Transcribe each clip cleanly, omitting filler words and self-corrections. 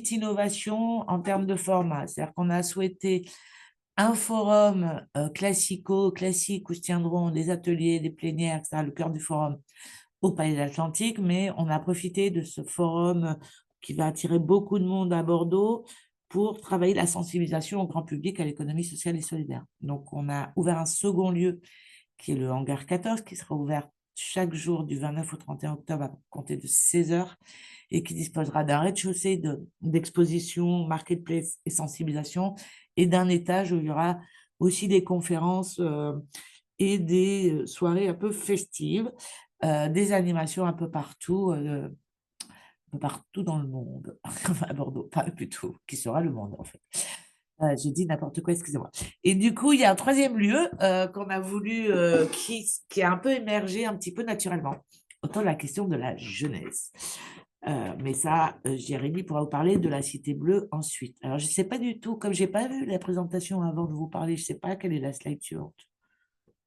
petite innovation en termes de format. C'est-à-dire qu'on a souhaité un forum classique où se tiendront des ateliers, des plénières, etc., le cœur du forum au Palais de l'Atlantique, mais on a profité de ce forum qui va attirer beaucoup de monde à Bordeaux pour travailler la sensibilisation au grand public à l'économie sociale et solidaire. Donc, on a ouvert un second lieu qui est le hangar 14, qui sera ouvert chaque jour du 29 au 31 octobre à compter de 16 heures et qui disposera d'un rez-de-chaussée d'exposition, marketplace et sensibilisation et d'un étage où il y aura aussi des conférences et des soirées un peu festives, des animations un peu partout dans le monde, à Bordeaux, pas plutôt, qui sera le monde en fait. J'ai dit n'importe quoi, excusez-moi. Et du coup, il y a un troisième lieu qu'on a voulu, qui a un peu émergé un petit peu naturellement, autour de la question de la jeunesse. Mais ça, Jérémy pourra vous parler de la Cité Bleue ensuite. Alors, je ne sais pas du tout, comme je n'ai pas vu la présentation avant de vous parler, je ne sais pas quelle est la slide suivante.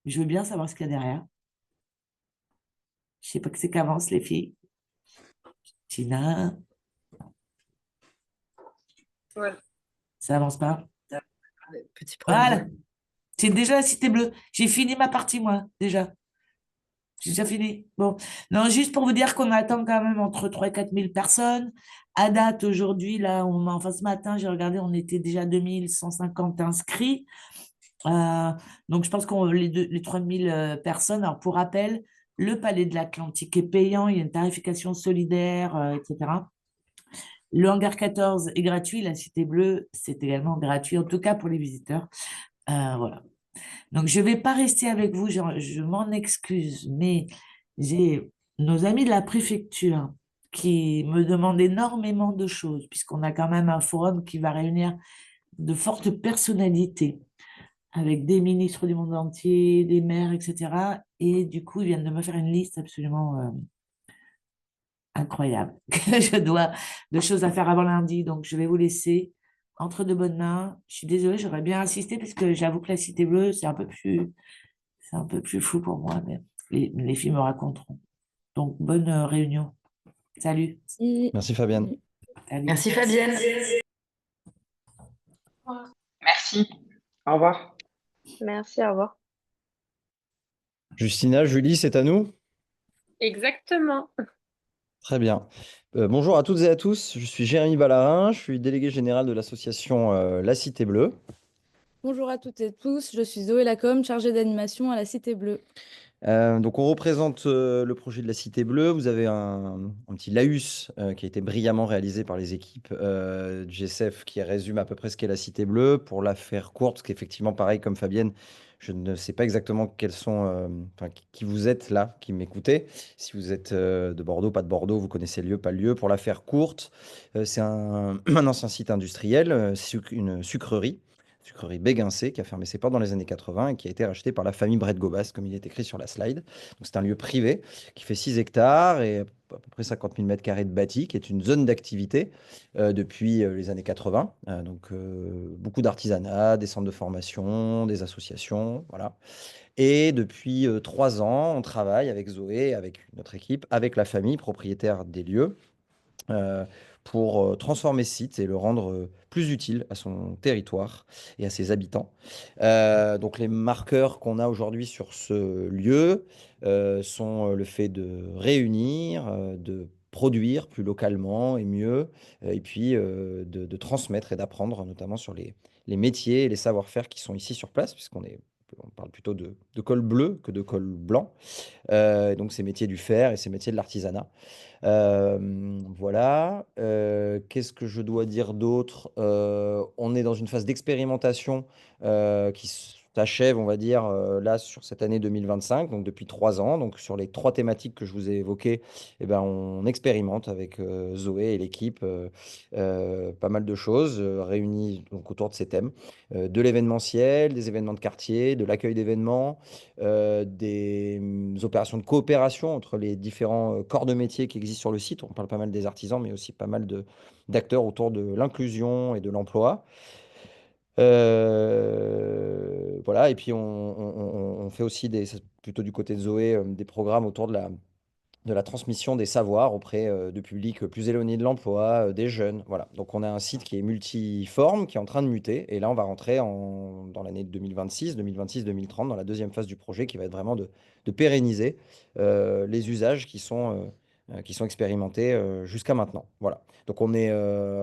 Je veux bien savoir ce qu'il y a derrière. Je ne sais pas que c'est qu'avance, les filles. Tina, Voilà. ça avance pas. Petit Voilà, problème. c'est déjà la Cité Bleue. J'ai fini ma partie, moi, déjà. J'ai déjà fini. Bon, non, juste pour vous dire qu'on attend quand même entre 3 et 4 000 personnes. À date, aujourd'hui, là, enfin, ce matin, j'ai regardé, on était déjà 2 150 inscrits. Donc, je pense qu'on les 3 000 personnes. Alors, pour rappel, le Palais de l'Atlantique est payant, il y a une tarification solidaire, etc. Le hangar 14 est gratuit, la Cité Bleue, c'est également gratuit, en tout cas pour les visiteurs. Voilà. Donc, je ne vais pas rester avec vous, je m'en excuse, mais j'ai nos amis de la préfecture qui me demandent énormément de choses, puisqu'on a quand même un forum qui va réunir de fortes personnalités, avec des ministres du monde entier, des maires, etc. Et du coup, ils viennent de me faire une liste absolument incroyable que je dois de choses à faire avant lundi. Donc, je vais vous laisser entre de bonnes mains. Je suis désolée, j'aurais bien insisté parce que j'avoue que la Cité Bleue, c'est un peu plus flou pour moi, mais les filles me raconteront. Donc, bonne réunion. Salut. Si. Merci Fabienne. Salut. Merci Fabienne. Merci. Au revoir. Merci, au revoir. Justina, Julie, c'est à nous? Exactement. Très bien. Bonjour à toutes et à tous, je suis Jérémy Ballarin, je suis délégué général de l'association La Cité Bleue. Bonjour à toutes et tous, je suis Zoé Lacombe, chargée d'animation à la Cité Bleue. Donc on représente le projet de la Cité Bleue. Vous avez un petit laïus qui a été brillamment réalisé par les équipes du GSF qui résume à peu près ce qu'est la Cité Bleue. Pour la faire courte, parce qu'effectivement, pareil comme Fabienne, je ne sais pas exactement quels sont, enfin, qui vous êtes là, qui m'écoutez. Si vous êtes de Bordeaux, pas de Bordeaux, vous connaissez le lieu, pas le lieu. Pour la faire courte, c'est un ancien site industriel, une sucrerie Béguincé, qui a fermé ses portes dans les années 80 et qui a été racheté par la famille Brett-Gobas, comme il est écrit sur la slide. Donc c'est un lieu privé qui fait 6 hectares et à peu près 50 000 mètres carrés de bâti, qui est une zone d'activité depuis les années 80. Beaucoup d'artisanat, des centres de formation, des associations, voilà. Et depuis 3 ans, on travaille avec Zoé, avec notre équipe, avec la famille propriétaire des lieux, euh, pour transformer ce site et le rendre plus utile à son territoire et à ses habitants. Donc les marqueurs qu'on a aujourd'hui sur ce lieu sont le fait de réunir, de produire plus localement et mieux, et puis de transmettre et d'apprendre, notamment sur les métiers et les savoir-faire qui sont ici sur place, on parle plutôt de col bleu que de col blanc. Donc ces métiers du fer et ces métiers de l'artisanat. Voilà. Qu'est-ce que je dois dire d'autre? On est dans une phase d'expérimentation qui s'achève, on va dire, là, sur cette année 2025, donc depuis 3 ans. Donc, sur les 3 thématiques que je vous ai évoquées, eh ben, on expérimente avec Zoé et l'équipe pas mal de choses réunies donc, autour de ces thèmes. De l'événementiel, des événements de quartier, de l'accueil d'événements, des opérations de coopération entre les différents corps de métier qui existent sur le site. On parle pas mal des artisans, mais aussi pas mal d'acteurs autour de l'inclusion et de l'emploi. Voilà, et puis on fait aussi, c'est plutôt du côté de Zoé, des programmes autour de de la transmission des savoirs auprès de publics plus éloignés de l'emploi, des jeunes. Voilà. Donc on a un site qui est multiforme, qui est en train de muter. Et là, on va rentrer dans l'année 2026-2030, dans la deuxième phase du projet, qui va être vraiment de pérenniser les usages qui sont expérimentés jusqu'à maintenant. Voilà. Donc on est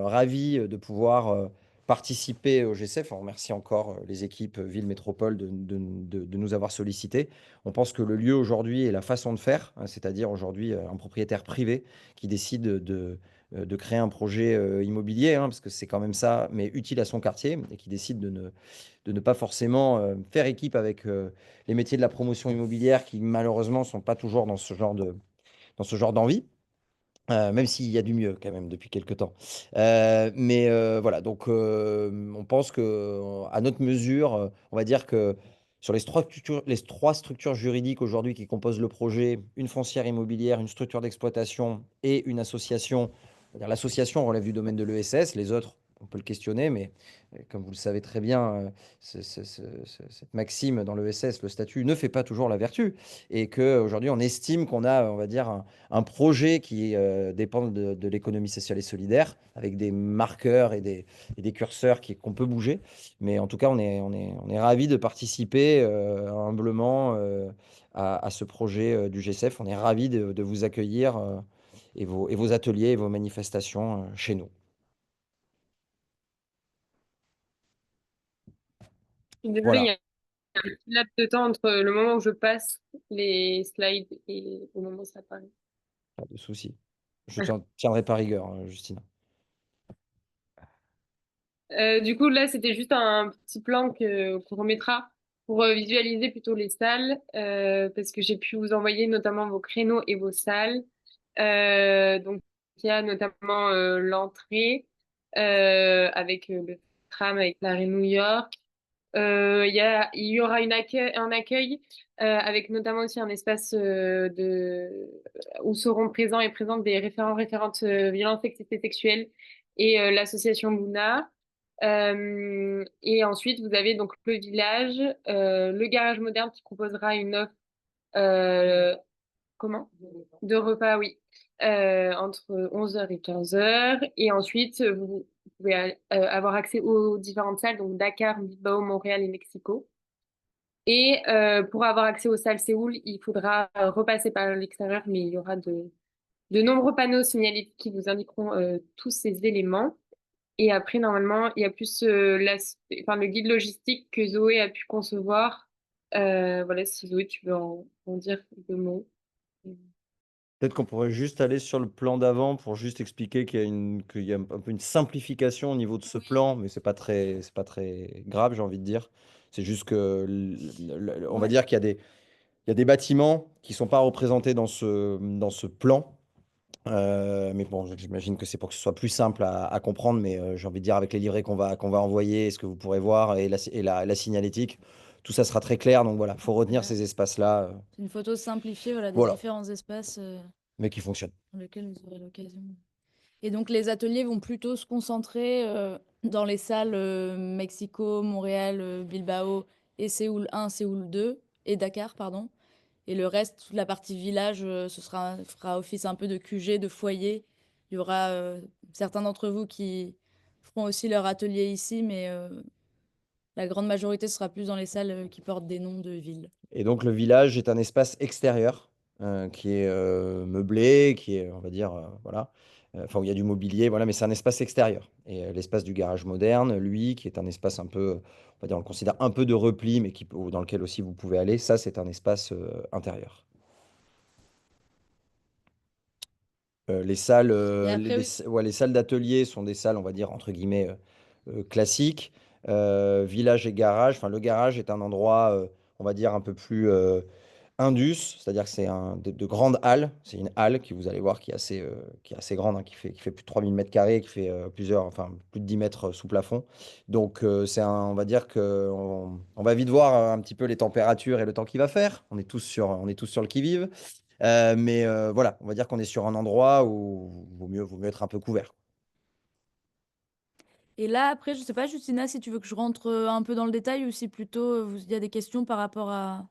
ravis de pouvoir participer au GCF. On remercie encore les équipes Ville Métropole de nous avoir sollicités. On pense que le lieu aujourd'hui est la façon de faire, hein, c'est-à-dire aujourd'hui un propriétaire privé qui décide de créer un projet immobilier, hein, parce que c'est quand même ça, mais utile à son quartier, et qui décide de ne pas forcément faire équipe avec les métiers de la promotion immobilière qui malheureusement ne sont pas toujours dans ce genre d'envie. Même s'il y a du mieux quand même depuis quelques temps. Mais voilà, donc on pense que à notre mesure, on va dire que sur les trois structures juridiques aujourd'hui qui composent le projet, une foncière immobilière, une structure d'exploitation et une association, on va dire l'association relève du domaine de l'ESS, les autres, on peut le questionner, mais comme vous le savez très bien, cette maxime dans l'ESS, le statut ne fait pas toujours la vertu, et qu'aujourd'hui on estime qu'on a, on va dire, un projet qui dépend de l'économie sociale et solidaire, avec des marqueurs et des curseurs qu'on peut bouger. Mais en tout cas, on est ravis de participer humblement à ce projet du GCF. On est ravis de vous accueillir et vos ateliers et vos manifestations chez nous. Je suis désolée, il Voilà, y a un petit laps de temps entre le moment où je passe les slides et au moment où ça apparaît. pas de souci. Je t'en tiendrai par rigueur, Justine. Du coup, là, c'était juste un petit plan qu'on remettra pour visualiser plutôt les salles, parce que j'ai pu vous envoyer notamment vos créneaux et vos salles. Donc, il y a notamment l'entrée avec le tram avec l'arrêt New York. Il y aura un accueil avec notamment aussi un espace où seront présents et présentes des référentes violences sexistes et sexuelles et l'association Luna. Et ensuite, vous avez donc le village, le garage moderne qui proposera une offre euh, comment? De repas, oui, entre 11h et 15h. Et ensuite, vous pouvez avoir accès aux différentes salles, donc Dakar, Bilbao, Montréal et Mexico. Et pour avoir accès aux salles Séoul, il faudra repasser par l'extérieur, mais il y aura de nombreux panneaux signalétiques qui vous indiqueront tous ces éléments. Et après, normalement, il y a plus le guide logistique que Zoé a pu concevoir. Voilà, si Zoé, tu veux en dire deux mots. Peut-être qu'on pourrait juste aller sur le plan d'avant pour juste expliquer qu'il y a un peu une simplification au niveau de ce plan, mais c'est pas très grave, j'ai envie de dire. C'est juste que, on va Ouais. dire il y a des bâtiments qui sont pas représentés dans ce plan. Mais bon, j'imagine que c'est pour que ce soit plus simple à comprendre, mais j'ai envie de dire avec les livrets qu'on va envoyer, et ce que vous pourrez voir, la signalétique, tout ça sera très clair. Donc voilà, faut retenir Voilà. ces espaces-là, C'est une photo simplifiée, voilà, des voilà, différents espaces mais qui fonctionnent. dans lesquels vous aurez l'occasion. Et donc les ateliers vont plutôt se concentrer dans les salles Mexico, Montréal, Bilbao et Séoul 1, Séoul 2 et Dakar, pardon. Et le reste, toute la partie village, fera office un peu de QG, de foyer. Il y aura certains d'entre vous qui feront aussi leur atelier ici, mais la grande majorité sera plus dans les salles qui portent des noms de villes. Et donc le village est un espace extérieur qui est meublé, qui est, on va dire, voilà, enfin où il y a du mobilier, voilà, mais c'est un espace extérieur. Et l'espace du garage moderne, lui, qui est un espace un peu, on va dire, on le considère un peu de repli, mais dans lequel aussi vous pouvez aller, ça c'est un espace intérieur. Les salles, Et après, oui. ouais, les salles d'atelier sont des salles, on va dire, entre guillemets, classiques. Village et garage, enfin le garage est un endroit, on va dire, un peu plus Indus, c'est-à-dire que c'est de grandes halles. C'est une halle qui, vous allez voir, qui est assez grande, hein, qui fait plus de 3000 mètres carrés, qui fait enfin, plus de 10 mètres sous plafond. Donc, on va dire on va vite voir un petit peu les températures et le temps qu'il va faire. On est tous sur le qui-vive. Mais voilà, on va dire qu'on est sur un endroit où vaut mieux être un peu couvert. Et là, après, je sais pas, Justina, si tu veux que je rentre un peu dans le détail ou si plutôt il y a des questions par rapport à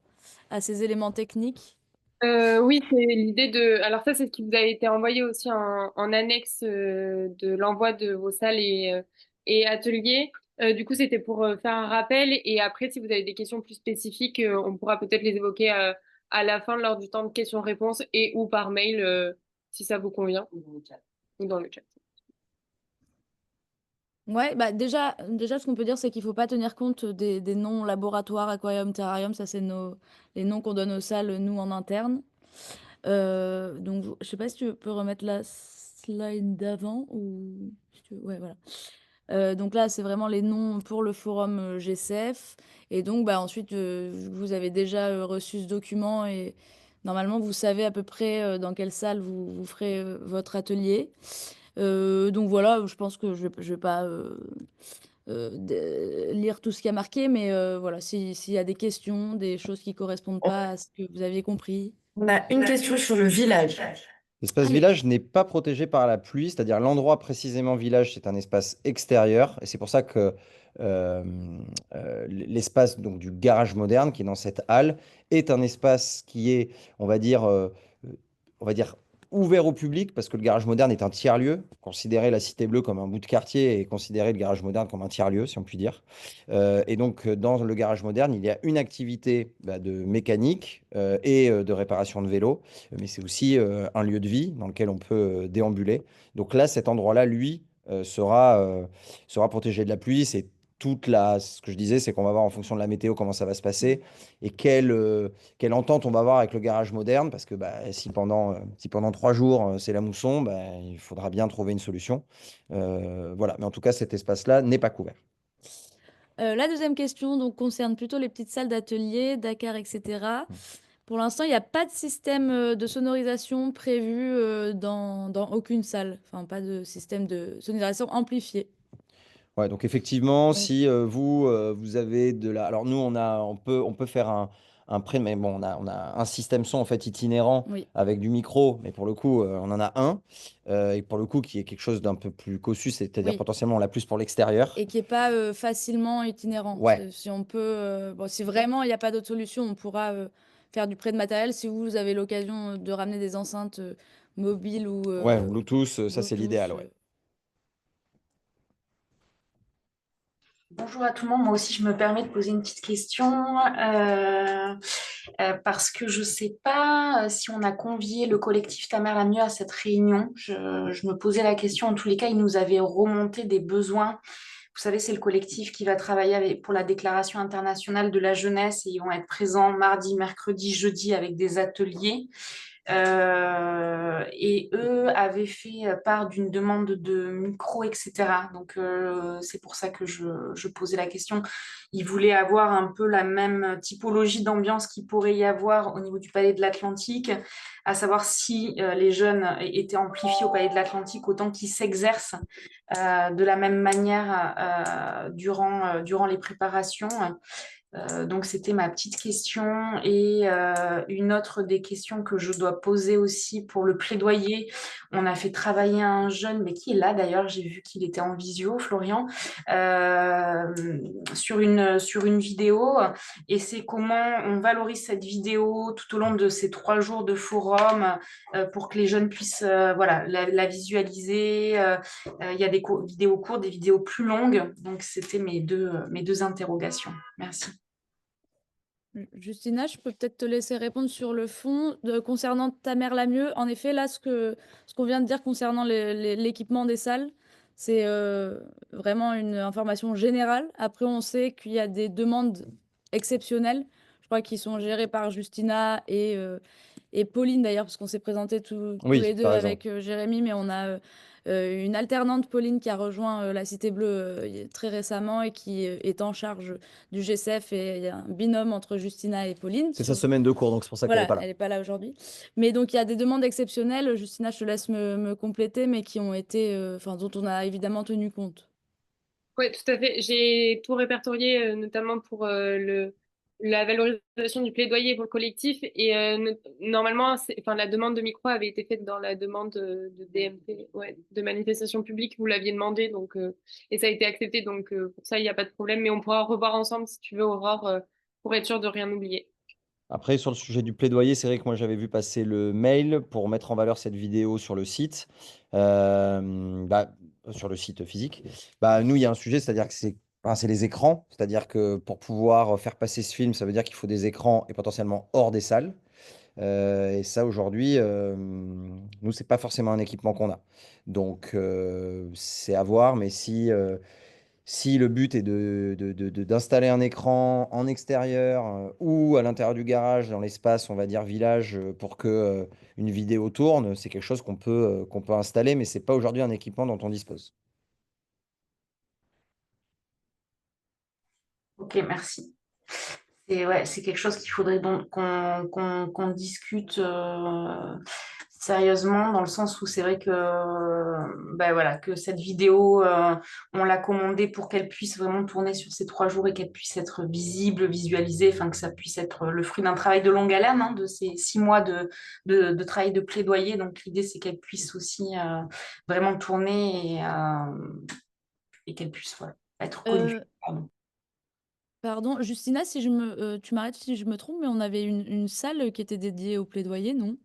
ces éléments techniques. Oui, c'est l'idée de. Alors ça, c'est ce qui vous a été envoyé aussi en annexe de l'envoi de vos salles et ateliers. Du coup, c'était pour faire un rappel. Et après, si vous avez des questions plus spécifiques, on pourra peut-être les évoquer à la fin lors du temps de questions-réponses et ou par mail si ça vous convient. Ou dans le chat. Ouais, bah déjà, ce qu'on peut dire, c'est qu'il faut pas tenir compte des noms laboratoires, aquarium, terrarium. Ça, c'est les noms qu'on donne aux salles, nous, en interne. Donc, je sais pas si tu peux remettre la slide d'avant ou si tu veux. Ouais, voilà. Donc là, c'est vraiment les noms pour le forum GCF. Et donc, bah, ensuite, vous avez déjà reçu ce document et normalement, vous savez à peu près dans quelle salle vous ferez votre atelier. Donc voilà, je pense que je vais pas lire tout ce qui a marqué, mais voilà, s'il y a des questions, des choses qui correspondent pas à ce que vous aviez compris. On a une question sur le village. L'espace village n'est pas protégé par la pluie, c'est-à-dire l'endroit précisément village, c'est un espace extérieur. Et c'est pour ça que euh, l'espace donc, du garage moderne, qui est dans cette halle, est un espace qui est, on va dire, on va dire ouvert au public, parce que le garage moderne est un tiers-lieu. Considérer la Cité Bleue comme un bout de quartier et considérer le garage moderne comme un tiers-lieu, si on peut dire. Et donc, dans le garage moderne, il y a une activité de mécanique et de réparation de vélos, mais c'est aussi un lieu de vie dans lequel on peut déambuler. Donc là, cet endroit-là, lui, sera protégé de la pluie. C'est ce que je disais, c'est qu'on va voir en fonction de la météo comment ça va se passer et quelle entente on va avoir avec le garage moderne, parce que si pendant 3 jours c'est la mousson, il faudra bien trouver une solution. Voilà, mais en tout cas, cet espace-là n'est pas couvert. La deuxième question donc, concerne plutôt les petites salles d'atelier, Dakar, etc. Pour l'instant, il n'y a pas de système de sonorisation prévu dans aucune salle. Enfin, pas de système de sonorisation amplifié. Ouais, donc effectivement, Donc, si vous avez de la... Alors nous, on peut faire un prêt, mais bon, on a un système son en fait itinérant oui. avec du micro, mais pour le coup, on en a un. Et pour le coup, qui est quelque chose d'un peu plus cossu, c'est-à-dire Oui. potentiellement on l'a plus pour l'extérieur. Et qui n'est pas facilement itinérant. Ouais. Si on peut, bon, si vraiment il n'y a pas d'autre solution, on pourra faire du prêt de matériel. Si vous avez l'occasion de ramener des enceintes mobiles ou Ouais, Bluetooth, ça c'est Bluetooth, l'idéal, ouais. Bonjour à tout le monde, moi aussi je me permets de poser une petite question parce que je ne sais pas si on a convié le collectif Ta mère la mieux à cette réunion. Je me posais la question, en tous les cas, ils nous avaient remonté des besoins. Vous savez, c'est le collectif qui va travailler pour la Déclaration internationale de la jeunesse et ils vont être présents mardi, mercredi, jeudi avec des ateliers. Et eux avaient fait part d'une demande de micro, etc. Donc, c'est pour ça que je posais la question. Ils voulaient avoir un peu la même typologie d'ambiance qu'il pourrait y avoir au niveau du Palais de l'Atlantique, à savoir si les jeunes étaient amplifiés au Palais de l'Atlantique autant qu'ils s'exercent de la même manière durant les préparations. Donc, c'était ma petite question. Et une autre des questions que je dois poser aussi pour le plaidoyer, on a fait travailler un jeune, mais qui est là d'ailleurs, j'ai vu qu'il était en visio, Florian, sur une vidéo. Et c'est comment on valorise cette vidéo tout au long de ces 3 jours de forum pour que les jeunes puissent voilà, la visualiser. Il y a des vidéos courtes, des vidéos plus longues. Donc, c'était mes deux interrogations. Merci. Justina, je peux peut-être te laisser répondre sur le fond concernant Ta mère la mieux. En effet, là, ce qu'on vient de dire concernant l'équipement des salles, c'est vraiment une information générale. Après, on sait qu'il y a des demandes exceptionnelles, je crois, qui sont gérées par Justina et Pauline d'ailleurs, parce qu'on s'est présenté tous Oui, les deux t'as raison. avec Jérémy, mais on a une alternante, Pauline, qui a rejoint la Cité Bleue très récemment et qui est en charge du GCF. Et il y a un binôme entre Justina et Pauline. C'est sa semaine de cours, donc c'est pour ça qu'elle n'est Voilà, pas là. elle n'est pas là aujourd'hui. Mais donc, il y a des demandes exceptionnelles, Justina, je te laisse me compléter, mais qui ont été, dont on a évidemment tenu compte. Oui, tout à fait. J'ai tout répertorié, notamment pour la valorisation du plaidoyer pour le collectif. Et normalement, la demande de micro avait été faite dans la demande de DMP, ouais, de manifestation publique. Vous l'aviez demandé, donc, et ça a été accepté. Donc, pour ça, il n'y a pas de problème. Mais on pourra revoir ensemble, si tu veux, Aurore, pour être sûr de rien oublier. Après, sur le sujet du plaidoyer, c'est vrai que moi j'avais vu passer le mail pour mettre en valeur cette vidéo sur le site, bah, sur le site physique. Bah, nous, il y a un sujet, c'est-à-dire que c'est les écrans. C'est-à-dire que pour pouvoir faire passer ce film, ça veut dire qu'il faut des écrans et potentiellement hors des salles. Et ça, aujourd'hui, nous, c'est pas forcément un équipement qu'on a. Donc, c'est à voir, mais si le but est d'installer un écran en extérieur ou à l'intérieur du garage, dans l'espace, on va dire village, pour que une vidéo tourne, c'est quelque chose qu'on peut installer, mais c'est pas aujourd'hui un équipement dont on dispose. Ok, merci. Et ouais, c'est quelque chose qu'il faudrait donc qu'on discute sérieusement, dans le sens où c'est vrai que, ben voilà, que cette vidéo, on l'a commandée pour qu'elle puisse vraiment tourner sur ces 3 jours et qu'elle puisse être visible, visualisée, enfin que ça puisse être le fruit d'un travail de longue haleine, hein, de ces 6 mois de travail de plaidoyer. Donc l'idée, c'est qu'elle puisse aussi vraiment tourner et qu'elle puisse voilà, être connue. Euh, Pardon. Pardon, Justina, si tu m'arrêtes si je me trompe, mais on avait une salle qui était dédiée au plaidoyer, non?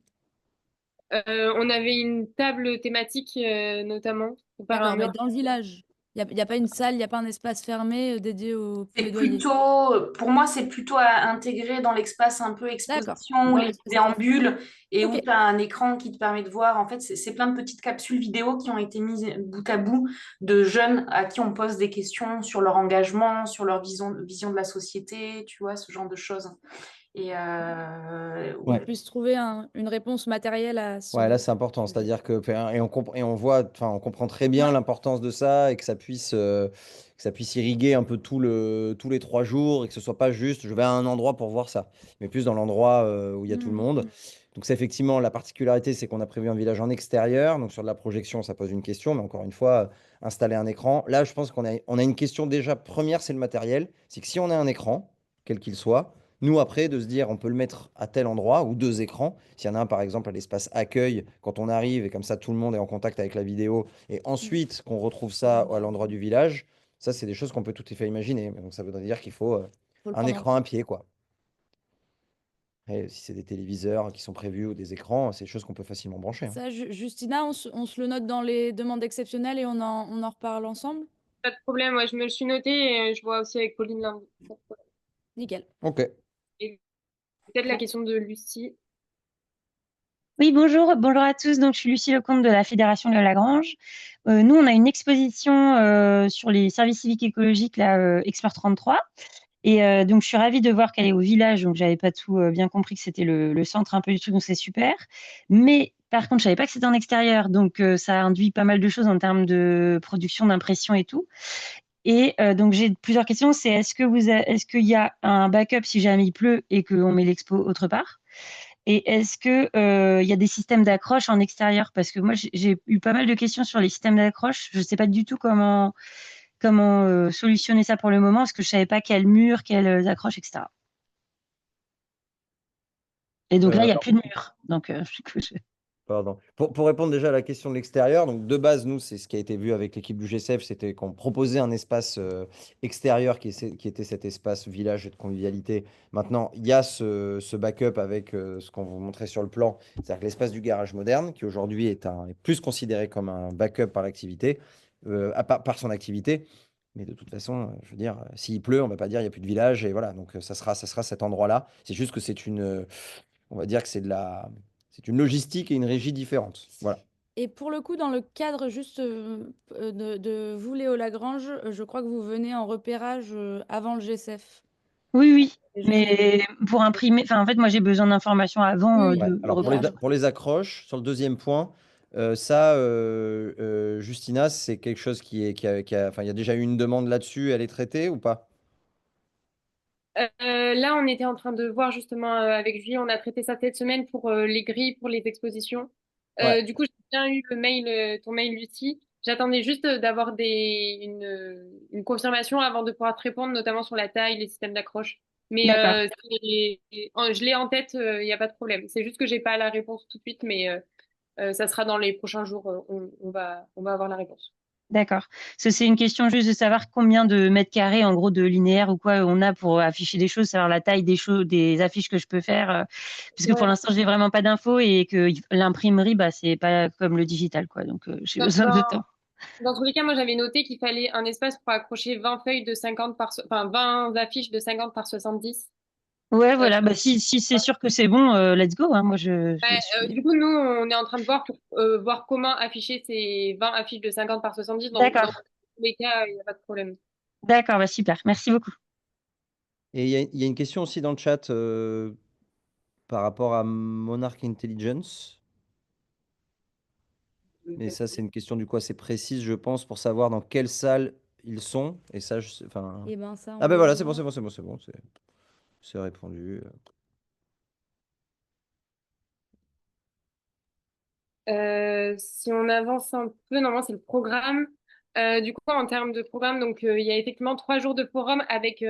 On avait une table thématique notamment par un D'accord, mais mur. dans le village. Il y a pas une salle, il n'y a pas un espace fermé dédié au C'est plaidoyer. plutôt, pour moi, c'est plutôt à intégrer dans l'espace un peu D'accord, exposition, où dans les l'espace exposition. déambules, et où Ok, tu as un écran qui te permet de voir. En fait, c'est plein de petites capsules vidéo qui ont été mises bout à bout de jeunes à qui on pose des questions sur leur engagement, sur leur vision de la société, tu vois, ce genre de choses. Et qu'on Ouais. puisse trouver une réponse matérielle à Ouais, là, ce c'est important. sujet. C'est-à-dire que, enfin, et on voit, enfin, on comprend très bien l'importance de ça et que ça puisse irriguer un peu tous les 3 jours et que ce soit pas juste, je vais à un endroit pour voir ça, mais plus dans l'endroit où il y a tout le monde. Donc, c'est effectivement la particularité, c'est qu'on a prévu un village en extérieur. Donc, sur de la projection, ça pose une question, mais encore une fois, installer un écran. Là, je pense on a une question déjà première, c'est le matériel. C'est que si on a un écran, quel qu'il soit, nous, après, de se dire, on peut le mettre à tel endroit ou 2 écrans. S'il y en a un, par exemple, à l'espace accueil, quand on arrive et comme ça, tout le monde est en contact avec la vidéo. Et ensuite, qu'on retrouve ça à l'endroit du village, ça, c'est des choses qu'on peut tout à fait imaginer. Donc, ça voudrait dire qu'il faut Faut le un prendre en écran à compte. pied, quoi. Et si c'est des téléviseurs qui sont prévus ou des écrans, c'est des choses qu'on peut facilement brancher, hein. Ça, Justina, on se le note dans les demandes exceptionnelles et on en reparle ensemble? Pas de problème, ouais, je me le suis noté et je vois aussi avec Pauline lundi. Nickel. Ok. Et peut-être la question de Lucie. Oui, bonjour, bonjour à tous. Donc, je suis Lucie Lecomte de la Fédération de Lagrange. Nous, on a une exposition sur les services civiques écologiques, là, Expert 33. Et donc, je suis ravie de voir qu'elle est au village. Donc, j'avais pas tout bien compris que c'était le centre un peu du truc, donc c'est super. Mais par contre, je savais pas que c'était en extérieur. Donc, ça induit pas mal de choses en termes de production, d'impression et tout. Et donc, j'ai plusieurs questions. C'est est-ce qu'il y a un backup si jamais il pleut et qu'on met l'expo autre part? Et est-ce que il y a des systèmes d'accroche en extérieur? Parce que moi, j'ai eu pas mal de questions sur les systèmes d'accroche. Je ne sais pas du tout comment solutionner ça pour le moment, parce que je savais pas quel mur, quelles accroches, etc. Et donc là, il n'y a plus de mur. Donc, du coup, Pardon. Pour répondre déjà à la question de l'extérieur, donc de base, nous, c'est ce qui a été vu avec l'équipe du GCF, c'était qu'on proposait un espace extérieur qui était cet espace village de convivialité. Maintenant, il y a ce backup avec ce qu'on vous montrait sur le plan, c'est-à-dire que l'espace du garage moderne, qui aujourd'hui est plus considéré comme un backup par l'activité, par son activité. Mais de toute façon, je veux dire, s'il pleut, on va pas dire il n'y a plus de village, et voilà, donc ça sera cet endroit-là. C'est juste que on va dire que c'est une logistique et une régie différentes. Voilà. Et pour le coup, dans le cadre juste de vous, Léo Lagrange, je crois que vous venez en repérage avant le GCF. oui, oui. Déjà, Mais pour imprimer, enfin, en fait, moi, j'ai besoin d'informations avant oui, Ouais. de Alors repérage. repérage. pour les accroches, sur le deuxième point, Justina, c'est quelque chose enfin, il y a déjà eu une demande là-dessus, elle est traitée ou pas? Là, on était en train de voir justement avec Julie, on a traité ça cette semaine pour les grilles, pour les expositions. Ouais. Du coup, j'ai bien eu le mail, ton mail, Lucie. J'attendais juste d'avoir une confirmation avant de pouvoir te répondre, notamment sur la taille, les systèmes d'accroche. Mais D'accord. je l'ai en tête, il n'y a pas de problème. C'est juste que j'ai pas la réponse tout de suite, mais ça sera dans les prochains jours, on va avoir la réponse. D'accord. C'est une question juste de savoir combien de mètres carrés, en gros, de linéaire ou quoi on a pour afficher des choses, savoir la taille des affiches que je peux faire, parce que pour Ouais. l'instant, j'ai vraiment pas d'infos et que l'imprimerie, bah, c'est pas comme le digital, quoi. Donc, j'ai Dans, besoin de dans, temps. dans tous les cas, moi, j'avais noté qu'il fallait un espace pour accrocher 20 feuilles de 50 enfin, 20 affiches de 50 par 70. Ouais, Euh, voilà. Bah, si c'est sûr que c'est bon, let's go, hein. Moi, je suis. du coup, nous, on est en train de voir pour voir comment afficher ces 20 affiches de 50 par 70. Dans D'accord. tous les cas, il n'y a pas de problème. D'accord, bah, super. Merci beaucoup. Et il y a une question aussi dans le chat par rapport à Monarch Intelligence. Mais ça, c'est une question du coup assez précise, je pense, pour savoir dans quelle salle ils sont. Et ça, enfin... Et ben ça, on Ah ben le voilà, c'est bon, voit. c'est répondu. Si on avance un peu, normalement, c'est le programme. Du coup, en termes de programme, donc il y a effectivement 3 jours de forum avec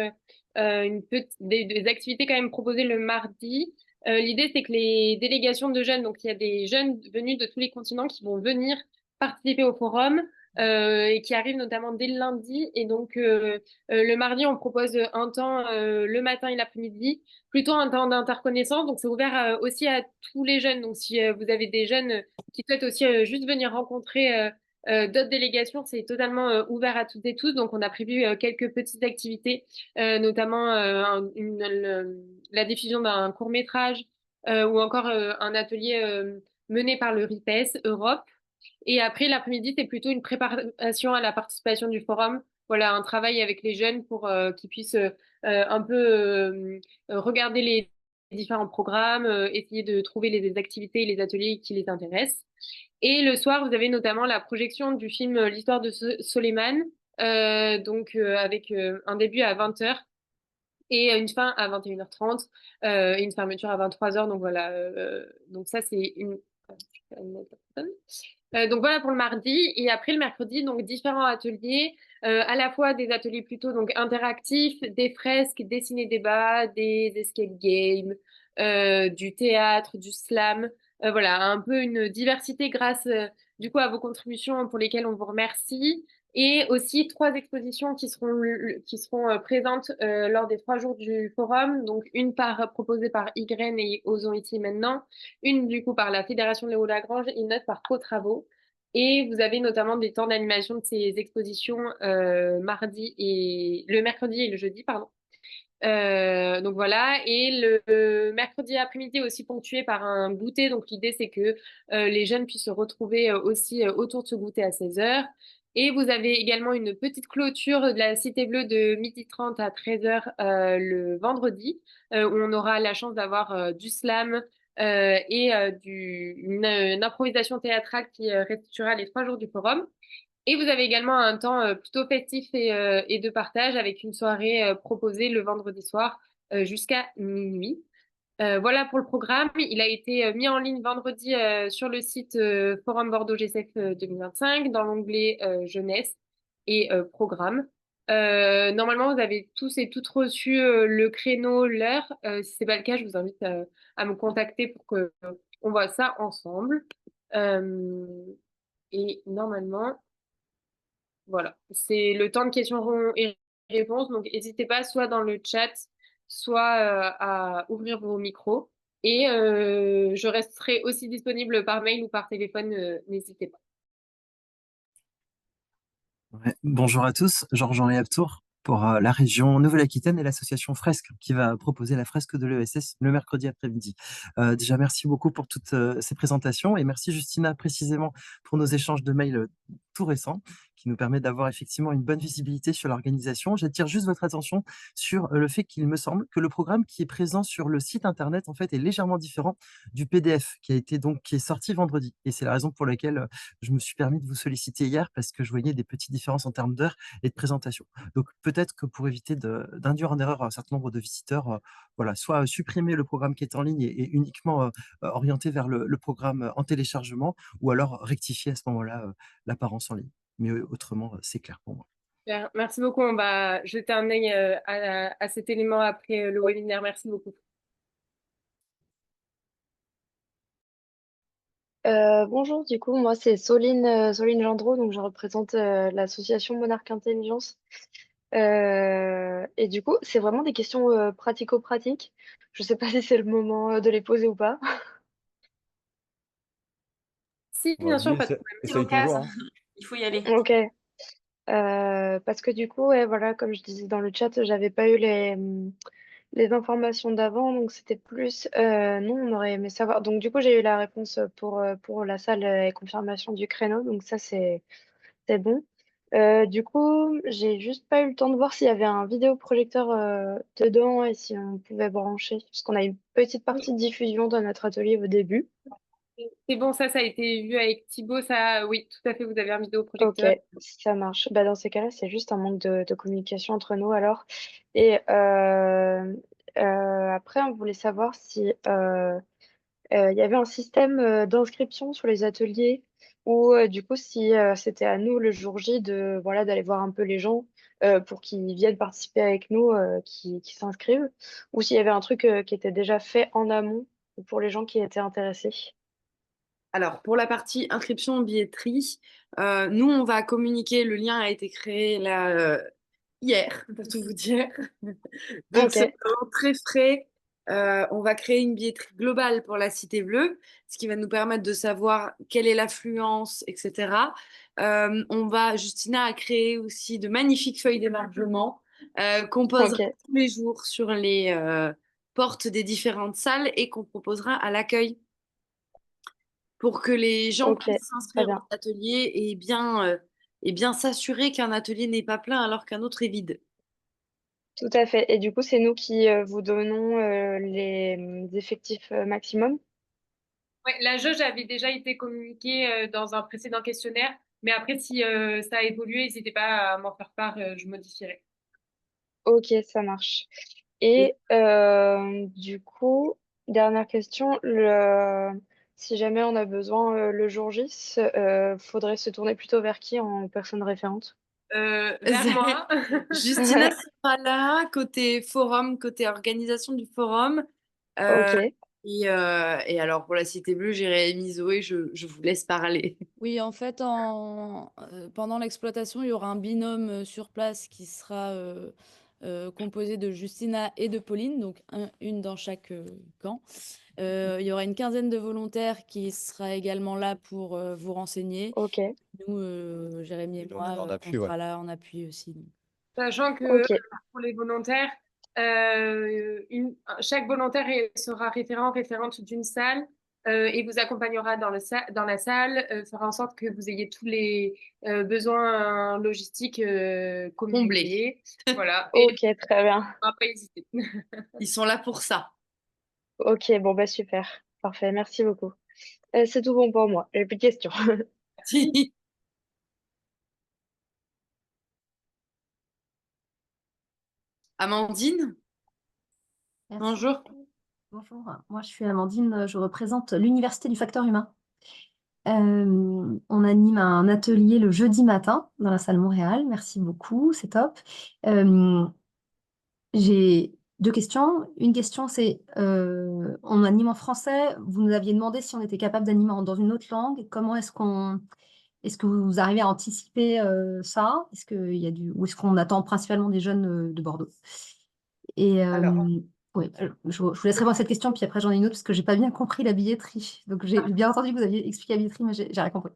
des activités quand même proposées le mardi. L'idée, c'est que les délégations de jeunes, donc il y a des jeunes venus de tous les continents qui vont venir participer au forum et qui arrivent notamment dès le lundi. Et donc, le mardi, on propose un temps le matin et l'après-midi, plutôt un temps d'interconnaissance. Donc, c'est ouvert aussi à tous les jeunes. Donc, si vous avez des jeunes qui souhaitent aussi juste venir rencontrer d'autres délégations, c'est totalement ouvert à toutes et tous. Donc, on a prévu quelques petites activités, notamment la diffusion d'un court-métrage ou encore un atelier mené par le RIPES Europe. Et après, l'après-midi, c'est plutôt une préparation à la participation du forum. Voilà, un travail avec les jeunes pour qu'ils puissent un peu regarder les différents programmes, essayer de trouver les activités et les ateliers qui les intéressent. Et le soir, vous avez notamment la projection du film L'histoire de Soleiman, donc avec un début à 20h et une fin à 21h30 et une fermeture à 23h. Donc voilà, donc ça c'est une... donc voilà pour le mardi et après le mercredi donc différents ateliers à la fois des ateliers plutôt donc interactifs, des fresques, des ciné-débats, des escape games, du théâtre, du slam, voilà un peu une diversité grâce du coup à vos contributions pour lesquelles on vous remercie et aussi 3 expositions qui seront présentes lors des 3 jours du forum donc une proposée par Ygraine et Osons ici maintenant, une du coup par la Fédération Léo Lagrange et une autre par Co-Travaux. Et vous avez notamment des temps d'animation de ces expositions le mercredi et le jeudi, pardon. Donc voilà, et le mercredi après-midi est aussi ponctué par un goûter. Donc l'idée c'est que les jeunes puissent se retrouver aussi autour de ce goûter à 16h. Et vous avez également une petite clôture de la Cité Bleue de 12h30 à 13h le vendredi, où on aura la chance d'avoir du slam et une improvisation théâtrale qui restituera les 3 jours du forum. Et vous avez également un temps plutôt festif et de partage avec une soirée proposée le vendredi soir jusqu'à minuit. Voilà pour le programme. Il a été mis en ligne vendredi sur le site Forum Bordeaux GCF 2025 dans l'onglet jeunesse et programme. Normalement, vous avez tous et toutes reçu le créneau, l'heure. Si c'est pas le cas, je vous invite à me contacter pour que on voit ça ensemble. Euh, et normalement, voilà, c'est le temps de questions et réponses. Donc, n'hésitez pas soit dans le chat, soit à ouvrir vos micros. Et je resterai aussi disponible par mail ou par téléphone. N'hésitez pas. Ouais. Bonjour à tous, Georges-Henri Abtour pour la région Nouvelle-Aquitaine et l'association Fresque qui va proposer la fresque de l'ESS le mercredi après-midi. Déjà, merci beaucoup pour toutes ces présentations et merci Justina précisément pour nos échanges de mails tout récents qui nous permet d'avoir effectivement une bonne visibilité sur l'organisation. J'attire juste votre attention sur le fait qu'il me semble que le programme qui est présent sur le site internet en fait est légèrement différent du PDF qui est sorti vendredi. Et c'est la raison pour laquelle je me suis permis de vous solliciter hier parce que je voyais des petites différences en termes d'heures et de présentation. Donc peut-être que pour éviter d'induire en erreur un certain nombre de visiteurs, voilà, soit supprimer le programme qui est en ligne et uniquement orienter vers le programme en téléchargement, ou alors rectifier à ce moment-là l'apparence en ligne. Mais autrement, c'est clair pour moi. Super. Merci beaucoup. On va jeter un œil à cet élément après le webinaire. Merci beaucoup. Bonjour, du coup, moi c'est Soline Gendreau, donc je représente l'association Monarque Intelligence. Et du coup, c'est vraiment des questions pratico-pratiques. Je sais pas si c'est le moment de les poser ou pas. Si, bien sûr, Vas-y, pas de C'est essaye l'occasion. toujours, hein. Il faut y aller. Ok. Parce que du coup, ouais, voilà, comme je disais dans le chat, j'avais pas eu les informations d'avant, donc c'était plus, nous, on aurait aimé savoir. Donc du coup, j'ai eu la réponse pour la salle et confirmation du créneau, donc ça, c'est bon. Du coup, j'ai juste pas eu le temps de voir s'il y avait un vidéoprojecteur dedans et si on pouvait brancher, parce qu'on a une petite Oui, partie de diffusion dans notre atelier au début. c'est bon, ça a été vu avec Thibaut, ça, oui, tout à fait, vous avez un Ok, vidéoprojecteur. ça marche. Bah, dans ces cas-là, c'est juste un manque de communication entre nous alors. Et après, on voulait savoir si il y avait un système d'inscription sur les ateliers ou du coup si c'était à nous le jour J de voilà d'aller voir un peu les gens pour qu'ils viennent participer avec nous, qui s'inscrivent, ou s'il y avait un truc qui était déjà fait en amont pour les gens qui étaient intéressés. Alors, pour la partie inscription billetterie, nous, on va communiquer, le lien a été créé là, hier, pour tout vous dire. Donc, Ok, c'est vraiment très frais. On va créer une billetterie globale pour la Cité Bleue, ce qui va nous permettre de savoir quelle est l'affluence, etc. Justina a créé aussi de magnifiques feuilles d'émargement qu'on posera ok, tous les jours sur les portes des différentes salles et qu'on proposera à l'accueil pour que les gens ok, puissent très s'inscrire bien. aux ateliers et bien s'assurer qu'un atelier n'est pas plein alors qu'un autre est vide. Tout à fait. Et du coup, c'est nous qui vous donnons les effectifs maximum. Ouais, la jauge avait déjà été communiquée dans un précédent questionnaire, mais après, si ça a évolué, n'hésitez pas à m'en faire part, je modifierai. Ok, ça marche. Et Et du coup, dernière question, si jamais on a besoin le jour J, faudrait se tourner plutôt vers qui en personne référente? vers moi, Justina sera là, côté forum, côté organisation du forum. Ok, Euh, et alors, pour la Cité Bleue, Jérémy, Zoé, je vous laisse parler. Oui, en fait, pendant l'exploitation, il y aura un binôme sur place qui sera composé de Justina et de Pauline, donc une dans chaque camp. Il y aura une quinzaine de volontaires qui sera également là pour vous renseigner. ok, Nous, Jérémy et On moi, est en on appui, ouais. sera là en appui aussi. Donc. Sachant que ok, pour les volontaires, chaque volontaire sera référente d'une salle et vous accompagnera dans la salle, fera en sorte que vous ayez tous les besoins logistiques comblés. Voilà, et ok, très bien. on va pas hésiter. Ils sont là pour ça. Ok, bon, bah super. Parfait, merci beaucoup. C'est tout bon pour moi. J'ai plus de questions. Amandine, Merci. bonjour. Bonjour, moi je suis Amandine, je représente l'Université du facteur humain. On anime un atelier le jeudi matin dans la salle Montréal. Merci beaucoup, c'est top. Euh, j'ai deux questions. Une question, c'est on anime en français. Vous nous aviez demandé si on était capable d'animer dans une autre langue. Comment est-ce que vous arrivez à anticiper ça? Est-ce qu'il y a ou est-ce qu'on attend principalement des jeunes de Bordeaux? Et Alors, oui, je vous laisserai voir cette question, puis après j'en ai une autre parce que j'ai pas bien compris la billetterie. Donc j'ai bien entendu que vous aviez expliqué la billetterie, mais j'ai rien compris.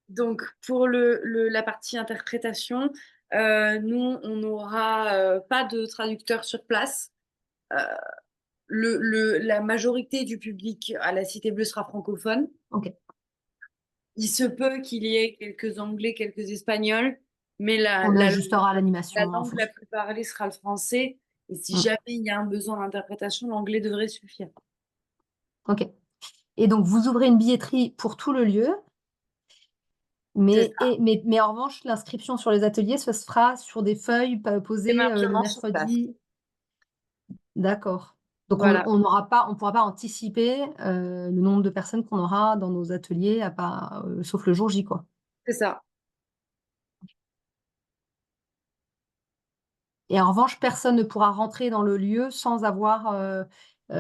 donc, pour la partie interprétation, nous, on n'aura pas de traducteur sur place. Euh, la majorité du public à la Cité Bleue sera francophone. Ok. Il se peut qu'il y ait quelques Anglais, quelques Espagnols, mais On ajustera la l'animation en langue la fonction. plus parlée sera le français. Et si Mm. jamais il y a un besoin d'interprétation, l'anglais devrait suffire. Ok. Et donc vous ouvrez une billetterie pour tout le lieu, C'est mais en revanche, l'inscription sur les ateliers, ça se fera sur des feuilles posées le émargement sur place. mercredi. D'accord. Donc Voilà, on n'aura pas, on pourra pas anticiper le nombre de personnes qu'on aura dans nos ateliers, sauf le jour J, quoi. c'est ça. Et en revanche, personne ne pourra rentrer dans le lieu sans avoir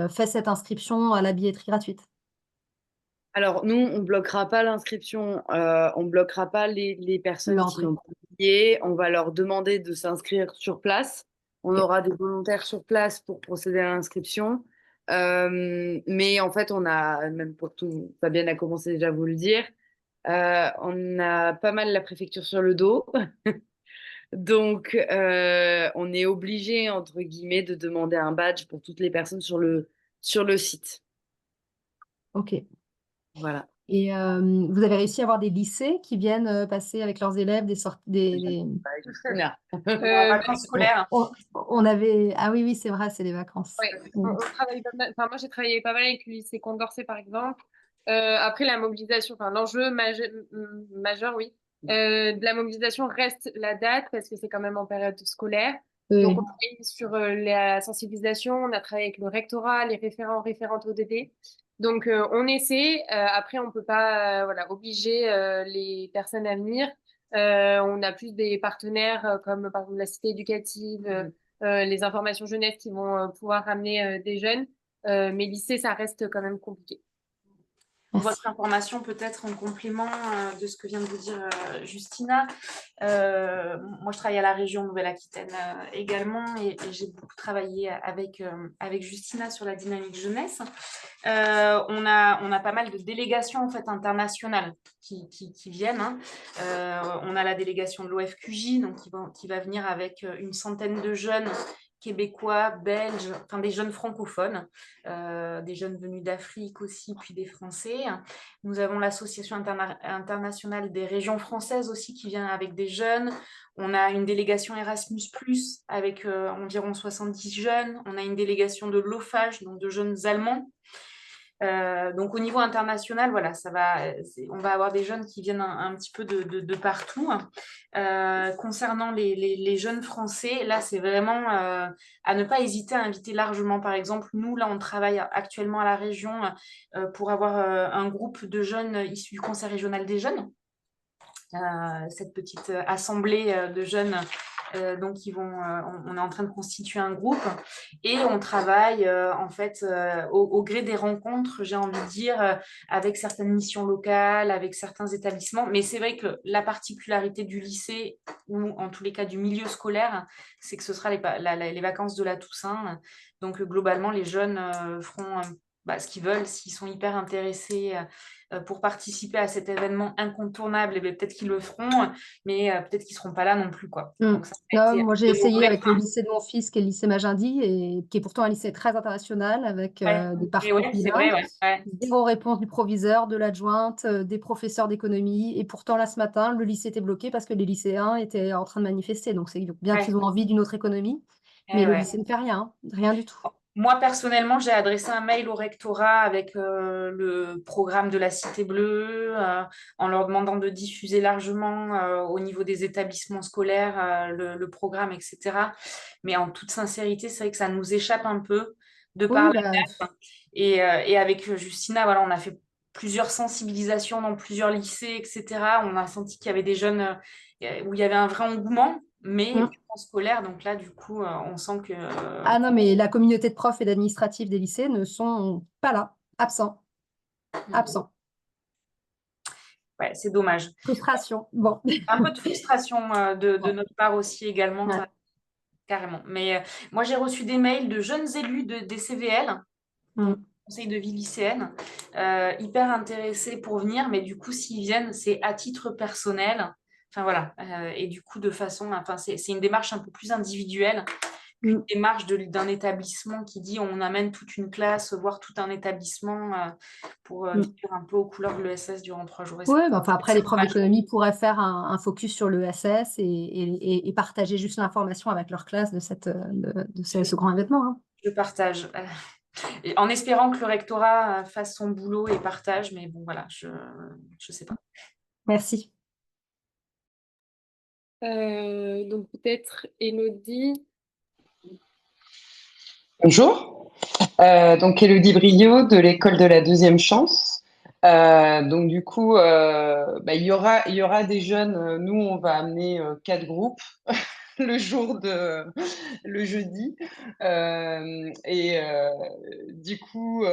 fait cette inscription à la billetterie gratuite. Alors, nous, on bloquera pas l'inscription, on bloquera pas les personnes qui L'entrée. n'ont pas payé. On va leur demander de s'inscrire sur place. On Ok. aura des volontaires sur place pour procéder à l'inscription. Mais en fait, on a, même pour tout, Fabienne a commencé déjà à vous le dire, on a pas mal la préfecture sur le dos. Donc, on est obligé, entre guillemets, de demander un badge pour toutes les personnes sur le site. Ok. Voilà. Et vous avez réussi à avoir des lycées qui viennent passer avec leurs élèves des sorties Voilà. Vacances scolaires. On avait ah oui c'est vrai, c'est les vacances. Ouais, on travaille pas mal. Enfin, moi, j'ai travaillé pas mal avec le lycée Condorcet, par exemple. Après, la mobilisation, enfin, l'enjeu majeur, oui, de la mobilisation reste la date parce que c'est quand même en période scolaire. Oui. Donc, on travaille sur la sensibilisation, on a travaillé avec le rectorat, les référents, référentes ODD. Donc, on essaie. Après, on peut pas, voilà, obliger les personnes à venir. On a plus des partenaires comme par exemple la cité éducative, les informations jeunesse qui vont pouvoir ramener des jeunes. Mais lycée, ça reste quand même compliqué. Pour votre information, peut-être en complément de ce que vient de vous dire Justina, moi je travaille à la région Nouvelle-Aquitaine également et j'ai beaucoup travaillé avec Justina sur la dynamique jeunesse. On a pas mal de délégations en fait internationales qui viennent. Hein. On a la délégation de l'OFQJ donc qui va venir avec une centaine de jeunes québécois, belges, enfin des jeunes francophones, des jeunes venus d'Afrique aussi, puis des Français. Nous avons l'association internationale des régions françaises aussi qui vient avec des jeunes. On a une délégation Erasmus+, avec environ 70 jeunes. On a une délégation de l'OFAGE, donc de jeunes Allemands. Donc au niveau international, voilà, on va avoir des jeunes qui viennent un petit peu de partout. Concernant les jeunes français, là c'est vraiment à ne pas hésiter à inviter largement. Par exemple, nous là on travaille actuellement à la région pour avoir un groupe de jeunes issus du Conseil régional des jeunes. Cette petite assemblée de jeunes donc on est en train de constituer un groupe et on travaille en fait au gré des rencontres, j'ai envie de dire, avec certaines missions locales, avec certains établissements. Mais c'est vrai que la particularité du lycée ou en tous les cas du milieu scolaire, c'est que ce sera les vacances de la Toussaint. Donc globalement, les jeunes feront ce qu'ils veulent, s'ils sont hyper intéressés pour participer à cet événement incontournable, et peut-être qu'ils le feront, mais peut-être qu'ils ne seront pas là non plus, quoi. Donc, ça a été Moi, j'ai des essayé mauvais avec le points. lycée de mon fils, qui est le lycée Magendie, et qui est pourtant un lycée très international, avec Ouais. des Et parcours ouais, c'est vrai, bilingues. ouais. Zéro réponse du proviseur, de l'adjointe, des professeurs d'économie. Et pourtant, là, ce matin, le lycée était bloqué parce que les lycéens étaient en train de manifester. Donc, c'est bien qu'ils ont envie d'une autre économie, mais le lycée ne fait rien, rien du tout. Moi, personnellement, j'ai adressé un mail au rectorat avec le programme de la Cité Bleue, en leur demandant de diffuser largement au niveau des établissements scolaires le programme, etc. Mais en toute sincérité, c'est vrai que ça nous échappe un peu de par la date. Et avec Justina, voilà, on a fait plusieurs sensibilisations dans plusieurs lycées, etc. On a senti qu'il y avait des jeunes où il y avait un vrai engouement, mais en scolaire, donc là, du coup, on sent que... Ah non, mais la communauté de profs et d'administratifs des lycées ne sont pas là, absents. Absents. Ouais, c'est dommage. Frustration. Bon. Un peu de frustration de notre part aussi également, Ouais. ça, carrément. Mais moi, j'ai reçu des mails de jeunes élus des CVL, donc conseil de vie lycéenne, hyper intéressés pour venir, mais du coup, s'ils viennent, c'est à titre personnel. Enfin voilà. Et du coup, c'est une démarche un peu plus individuelle qu'une démarche d'un établissement qui dit on amène toute une classe, voire tout un établissement pour vivre un peu aux couleurs de l'ESS durant 3 jours. Oui, après, les profs d'économie pourraient faire un focus sur l'ESS et partager juste l'information avec leur classe de ce grand événement. Hein. Je partage. En espérant que le rectorat fasse son boulot et partage, mais bon, voilà, je sais pas. Merci. Donc peut-être Élodie. Bonjour, donc Élodie Briot de l'école de la deuxième chance. Donc du coup, il y aura des jeunes. Nous, on va amener 4 groupes le jeudi. Du coup,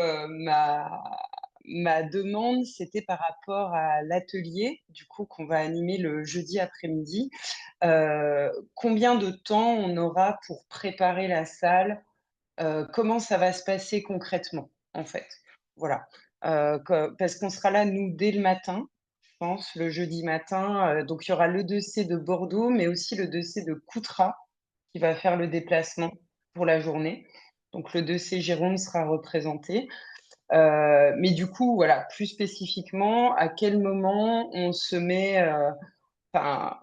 ma demande, c'était par rapport à l'atelier, du coup, qu'on va animer le jeudi après-midi. Combien de temps on aura pour préparer la salle? Comment ça va se passer concrètement, en fait? Voilà. Parce qu'on sera là, nous, dès le matin, je pense, le jeudi matin. Donc il y aura le 2C de Bordeaux, mais aussi le 2C de Coutras qui va faire le déplacement pour la journée. Donc le 2C Gironde sera représenté. Mais du coup, voilà, plus spécifiquement, à quel moment on se met, enfin,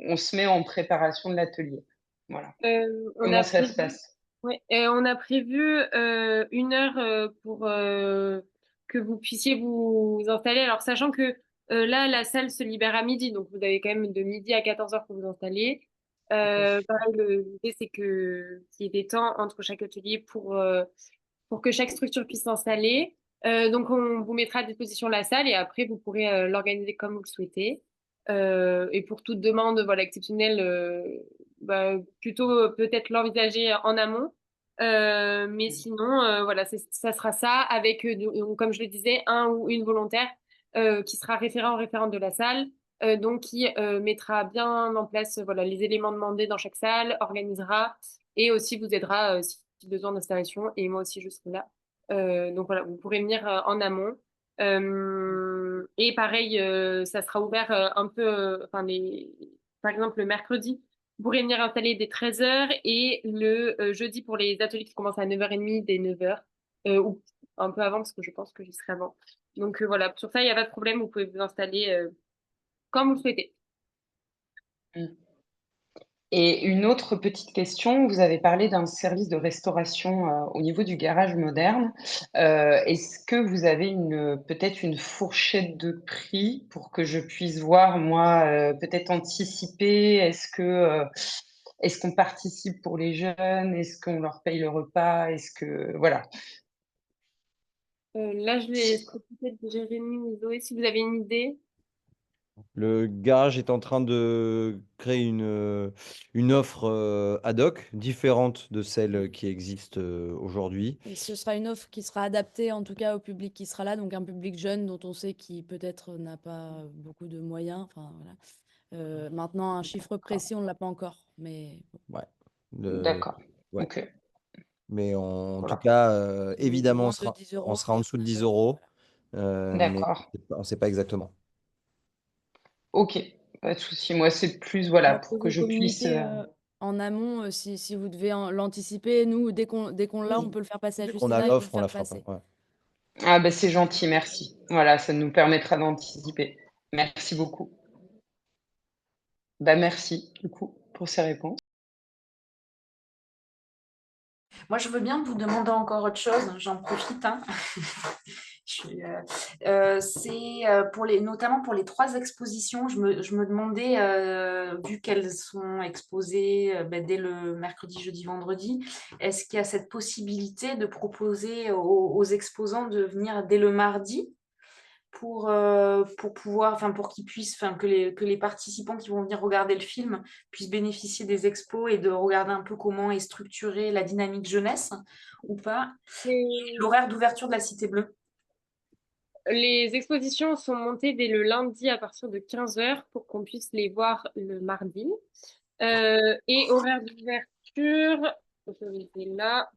on se met en préparation de l'atelier? Voilà. On Comment a ça se prévu, passe? ouais, on a prévu 1 heure pour que vous puissiez vous installer. Alors, sachant que là, la salle se libère à midi, donc vous avez quand même de midi à 14h pour vous installer. Pareil, l'idée, c'est qu'il y ait des temps entre chaque atelier pour que chaque structure puisse s'installer. Donc, on vous mettra à disposition la salle et après, vous pourrez l'organiser comme vous le souhaitez. Et pour toute demande voilà, exceptionnelle, bah, plutôt peut-être l'envisager en amont. Mais sinon, voilà, ça sera ça avec, comme je le disais, un ou une volontaire qui sera référent ou référente de la salle, donc qui mettra bien en place voilà, les éléments demandés dans chaque salle, organisera et aussi vous aidera si besoin d'installation. Et moi aussi, je serai là. Donc voilà, vous pourrez venir en amont. Et pareil, ça sera ouvert un peu, enfin par exemple le mercredi, vous pourrez venir installer dès 13h et le jeudi pour les ateliers qui commencent à 9h30 dès 9h, ou un peu avant parce que je pense que j'y serai avant. Donc voilà, sur ça, il n'y a pas de problème, vous pouvez vous installer comme vous le souhaitez. Mmh. Et une autre petite question, vous avez parlé d'un service de restauration, au niveau du garage moderne. Est-ce que vous avez peut-être une fourchette de prix pour que je puisse voir moi, peut-être anticiper? Est-ce qu'on participe pour les jeunes? Est-ce qu'on leur paye le repas? Est-ce que voilà. Là, je vais peut-être Jérémy ou Zoé, si vous avez une idée. Le garage est en train de créer une offre ad hoc, différente de celle qui existe aujourd'hui. Et ce sera une offre qui sera adaptée en tout cas au public qui sera là, donc un public jeune dont on sait qui peut-être n'a pas beaucoup de moyens. Enfin, voilà. Maintenant, un chiffre précis, on ne l'a pas encore, mais Ouais. Le- D'accord. ouais. OK. Mais en tout Voilà. cas, évidemment, moins de 10 on euros. sera en dessous de 10 euros, mais D'accord. on ne sait pas exactement. OK, pas de souci. Moi, c'est plus, voilà, On peut pour que vous je puisse, communiquer en amont si vous devez l'anticiper. Nous, dès qu'on l'a, on oui. peut le faire passer à Dès qu'on a Justina et vous le l'offre, on faire la fera pas. passer. Ouais. Ah ben c'est gentil, merci. Voilà, ça nous permettra d'anticiper. Merci beaucoup. Bah, merci, du coup, pour ces réponses. Moi, je veux bien vous demander encore autre chose, j'en profite, hein. C'est notamment pour les 3 expositions, je me demandais, vu qu'elles sont exposées dès le mercredi, jeudi, vendredi, est-ce qu'il y a cette possibilité de proposer aux exposants de venir dès le mardi pour pouvoir, enfin pour qu'ils puissent, enfin que les participants qui vont venir regarder le film puissent bénéficier des expos et de regarder un peu comment est structurée la dynamique jeunesse ou pas. L'horaire d'ouverture de la Cité Bleue. Les expositions sont montées dès le lundi à partir de 15h pour qu'on puisse les voir le mardi. Et horaire d'ouverture, je vais dire là.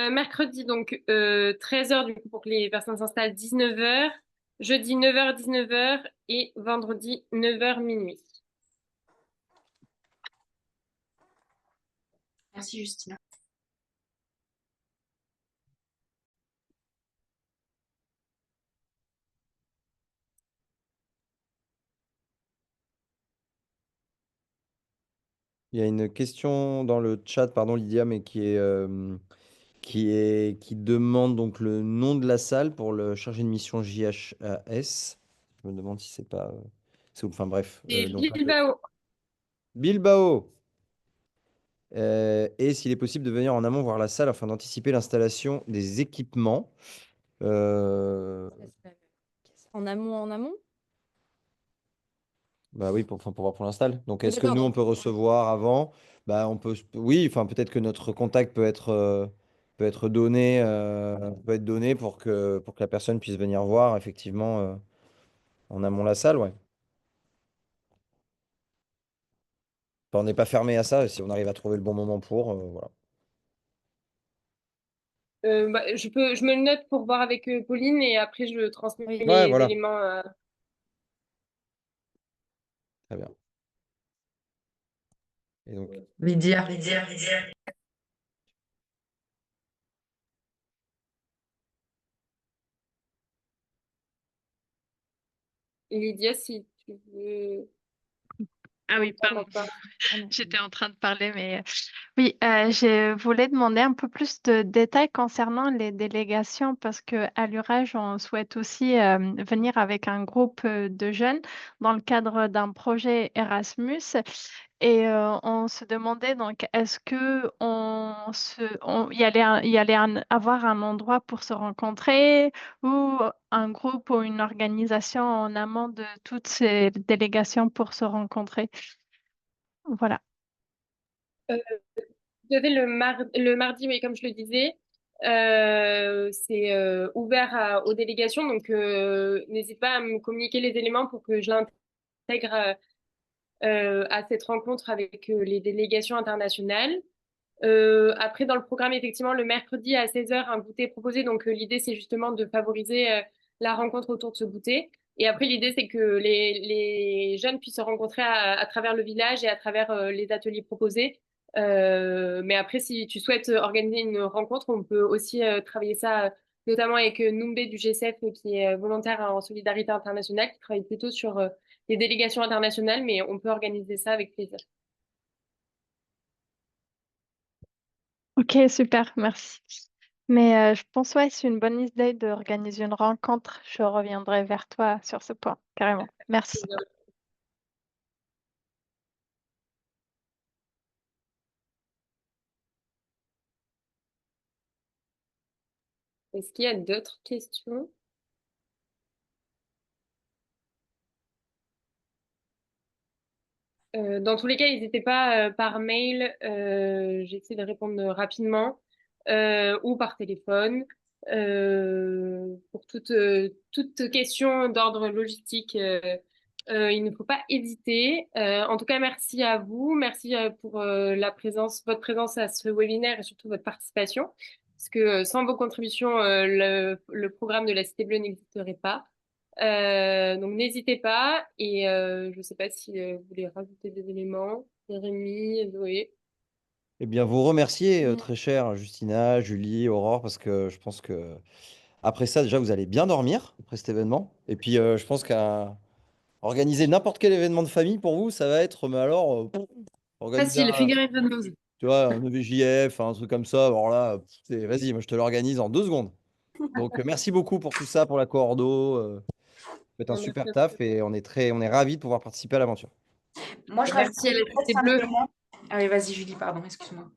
Mercredi, donc 13h du coup pour que les personnes s'installent, 19h. Jeudi 9h, 19h et vendredi 9h minuit. Merci Justina. Il y a une question dans le chat, pardon Lydia, mais qui demande donc le nom de la salle pour le chargé de mission JHAS. Je me demande si c'est pas. Enfin bref. Et Donc, Bilbao. Bilbao. Et s'il est possible de venir en amont voir la salle afin d'anticiper l'installation des équipements. En amont? Bah oui, pour voir pour l'install. Donc, est-ce que D'accord, nous, on donc peut recevoir avant? Bah, oui, enfin, peut-être que notre contact peut être peut être donné pour que la personne puisse venir voir effectivement en amont la salle, ouais. Enfin, on n'est pas fermé à ça si on arrive à trouver le bon moment pour, voilà. Je me le note pour voir avec Pauline et après je transmets Oui. Ouais, les voilà, éléments. très bien. Et donc, Lydia. Lydia, si tu veux. Ah oui, Je pardon. t'entends pas. Ah non. J'étais en train de parler, mais oui, je voulais demander un peu plus de détails concernant les délégations parce que à l'URAGE, on souhaite aussi venir avec un groupe de jeunes dans le cadre d'un projet Erasmus. Et on se demandait donc, est-ce que il y allait avoir un endroit pour se rencontrer ou un groupe ou une organisation en amont de toutes ces délégations pour se rencontrer? Voilà. Euh, Vous avez le mardi, oui, comme je le disais, c'est ouvert aux délégations, donc n'hésite pas à me communiquer les éléments pour que je l'intègre à cette rencontre avec les délégations internationales. Après, dans le programme, effectivement, le mercredi à 16 heures, un goûter est proposé. Donc, l'idée, c'est justement de favoriser la rencontre autour de ce goûter. Et après, l'idée, c'est que les jeunes puissent se rencontrer à travers le village et à travers les ateliers proposés. Mais après, si tu souhaites organiser une rencontre, on peut aussi travailler ça, notamment avec Noumbé du GCF, qui est volontaire en solidarité internationale, qui travaille plutôt sur les délégations internationales, mais on peut organiser ça avec plaisir. Ok, super, merci. Mais je pense ouais, c'est une bonne idée d'organiser une rencontre. Je reviendrai vers toi sur ce point, carrément. Merci. Est-ce qu'il y a d'autres questions? Dans tous les cas, n'hésitez pas par mail, j'essaie de répondre rapidement, ou par téléphone. Pour toute question d'ordre logistique, il ne faut pas hésiter. En tout cas, merci à vous. Merci pour votre présence à ce webinaire et surtout votre participation. Parce que sans vos contributions, le programme de la Cité Bleue n'existerait pas. Donc n'hésitez pas et je ne sais pas si vous voulez rajouter des éléments. Jérémy, Zoé. eh bien, vous remercier, très chère Justina, Julie, Aurore, parce que je pense que après ça, déjà, vous allez bien dormir après cet événement. Et puis, je pense qu'à organiser n'importe quel événement de famille pour vous, ça va être, mais alors, organiser Facile, figurez de news. tu vois, un EVJF, un truc comme ça. Alors là, vas-y, moi, je te l'organise en 2 secondes. Donc, merci beaucoup pour tout ça, pour la coordo. Vous faites un Merci super à taf et on est ravis de pouvoir participer à l'aventure. Moi, je Merci à la rajouterais Cité Bleue. simplement. Allez, vas-y, Julie, pardon, excuse-moi.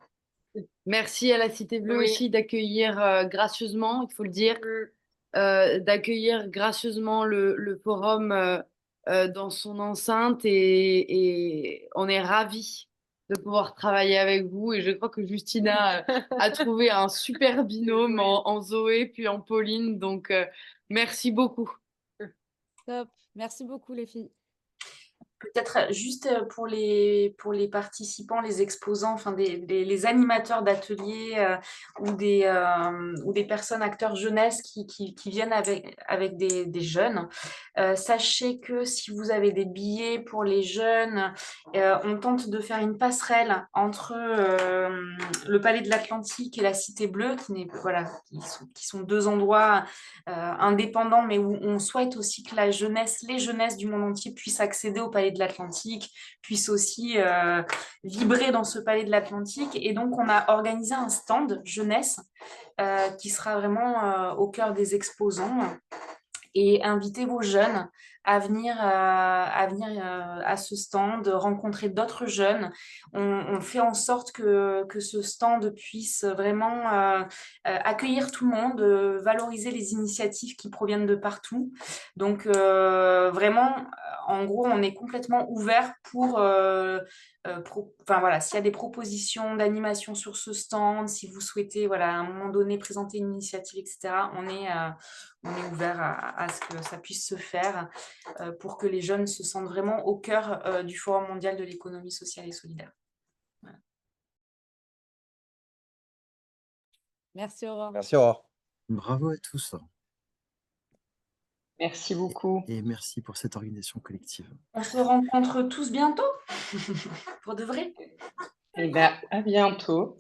Merci à la Cité Bleue Oui. aussi d'accueillir gracieusement, il faut le dire, d'accueillir gracieusement le forum dans son enceinte et on est ravis de pouvoir travailler avec vous. Et je crois que Justina a trouvé un super binôme en Zoé puis en Pauline. Donc, merci beaucoup. Top. Merci beaucoup, les filles. Peut-être juste pour les participants, les exposants, enfin les animateurs d'ateliers ou des personnes acteurs jeunesse qui viennent avec des jeunes. Sachez que si vous avez des billets pour les jeunes, on tente de faire une passerelle entre le Palais de l'Atlantique et la Cité Bleue, qui sont deux endroits indépendants, mais où on souhaite aussi que les jeunesses du monde entier puissent accéder au Palais de l'Atlantique, puissent aussi vibrer dans ce Palais de l'Atlantique. Et donc, on a organisé un stand jeunesse qui sera vraiment au cœur des exposants et invitez vos jeunes à venir à ce stand, rencontrer d'autres jeunes. On fait en sorte que ce stand puisse vraiment accueillir tout le monde, valoriser les initiatives qui proviennent de partout. Donc vraiment, en gros, on est complètement ouvert pour enfin voilà, s'il y a des propositions d'animation sur ce stand, si vous souhaitez voilà, à un moment donné présenter une initiative, etc., on est ouvert à ce que ça puisse se faire pour que les jeunes se sentent vraiment au cœur du Forum mondial de l'économie sociale et solidaire. Voilà. Merci Aurore. Merci Aurore. Bravo à tous Merci beaucoup. et merci pour cette organisation collective. On se rencontre tous bientôt, pour de vrai. Eh bien, à bientôt.